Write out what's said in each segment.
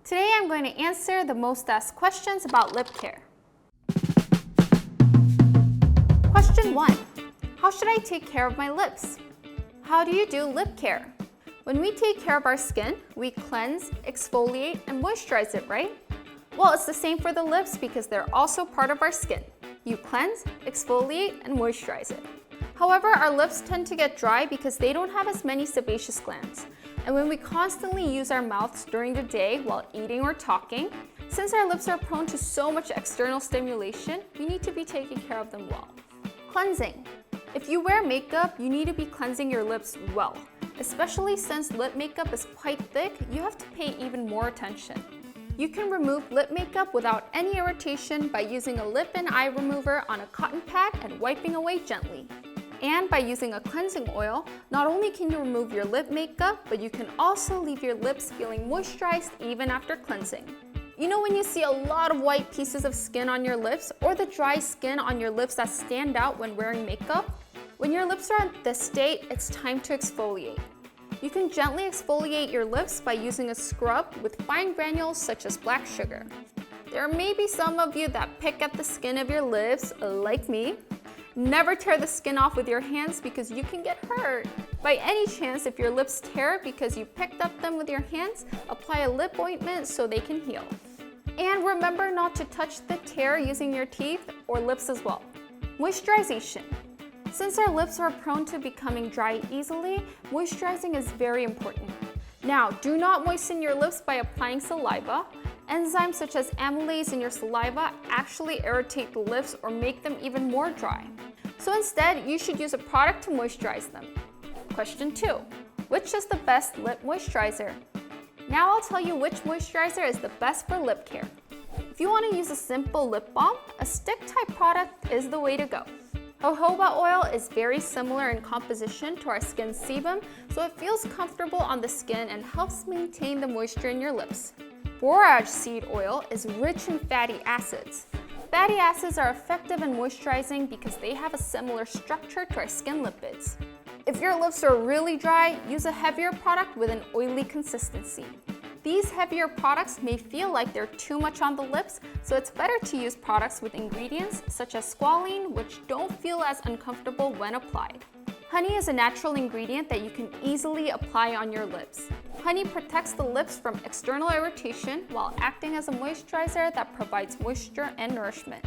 Today I'm going to answer the most asked questions about lip care. Question 1. How should I take care of my lips? How do you do lip care? When we take care of our skin, we cleanse, exfoliate, and moisturize it, right? Well, it's the same for the lips because they're also part of our skin. You cleanse, exfoliate, and moisturize it. However, our lips tend to get dry because they don't have as many sebaceous glands. And when we constantly use our mouths during the day while eating or talking, since our lips are prone to so much external stimulation, we need to be taking care of them well. Cleansing. If you wear makeup, you need to be cleansing your lips well. Especially since lip makeup is quite thick, you have to pay even more attention. You can remove lip makeup without any irritation by using a lip and eye remover on a cotton pad and wiping away gently. And by using a cleansing oil, not only can you remove your lip makeup, but you can also leave your lips feeling moisturized even after cleansing. You know when you see a lot of white pieces of skin on your lips or the dry skin on your lips that stand out when wearing makeup? When your lips are in this state, it's time to exfoliate. You can gently exfoliate your lips by using a scrub with fine granules such as black sugar. There may be some of you that pick at the skin of your lips, like me. Never tear the skin off with your hands because you can get hurt. By any chance, if your lips tear because you picked up them with your hands, apply a lip ointment so they can heal. And remember not to touch the tear using your teeth or lips as well. Moisturization. Since our lips are prone to becoming dry easily, moisturizing is very important. Now, do not moisten your lips by applying saliva. Enzymes such as amylase in your saliva actually irritate the lips or make them even more dry. So instead, you should use a product to moisturize them. Question 2. Which is the best lip moisturizer? Now I'll tell you which moisturizer is the best for lip care. If you want to use a simple lip balm, a stick-type product is the way to go. Jojoba oil is very similar in composition to our skin sebum, so it feels comfortable on the skin and helps maintain the moisture in your lips. Uriage seed oil is rich in fatty acids. Fatty acids are effective in moisturizing because they have a similar structure to our skin lipids. If your lips are really dry, use a heavier product with an oily consistency. These heavier products may feel like they're too much on the lips, so it's better to use products with ingredients such as squalene, which don't feel as uncomfortable when applied. Honey is a natural ingredient that you can easily apply on your lips. Honey protects the lips from external irritation while acting as a moisturizer that provides moisture and nourishment.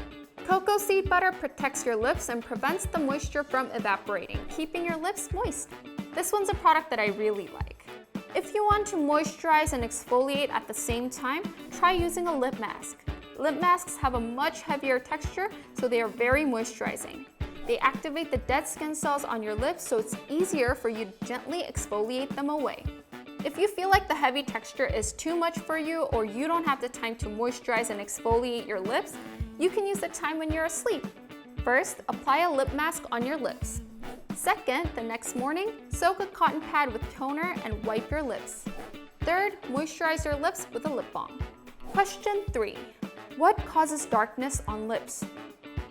Cocoa seed butter protects your lips and prevents the moisture from evaporating, keeping your lips moist. This one's a product that I really like. If you want to moisturize and exfoliate at the same time, try using a lip mask. Lip masks have a much heavier texture, so they are very moisturizing. They activate the dead skin cells on your lips, so it's easier for you to gently exfoliate them away. If you feel like the heavy texture is too much for you or you don't have the time to moisturize and exfoliate your lips, you can use the time when you're asleep. First, apply a lip mask on your lips. Second, the next morning, soak a cotton pad with toner and wipe your lips. Third, moisturize your lips with a lip balm. Question 3. What causes darkness on lips?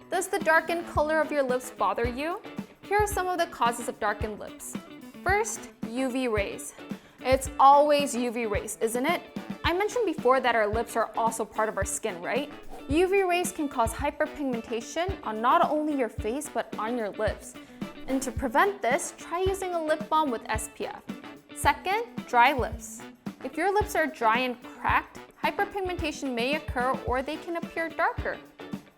Does the darkened color of your lips bother you? Here are some of the causes of darkened lips. First, UV rays. It's always UV rays, isn't it? I mentioned before that our lips are also part of our skin, right? UV rays can cause hyperpigmentation on not only your face but on your lips. And to prevent this, try using a lip balm with SPF. Second, dry lips. If your lips are dry and cracked, hyperpigmentation may occur or they can appear darker.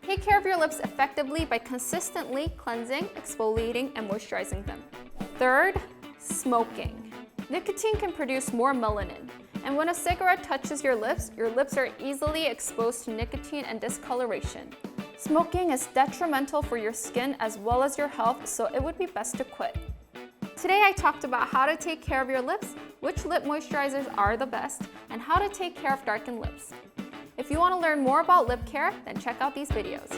Take care of your lips effectively by consistently cleansing, exfoliating, and moisturizing them. Third, smoking. Nicotine can produce more melanin, and when a cigarette touches your lips are easily exposed to nicotine and discoloration. Smoking is detrimental for your skin as well as your health, so it would be best to quit. Today I talked about how to take care of your lips, which lip moisturizers are the best, and how to take care of darkened lips. If you want to learn more about lip care, then check out these videos.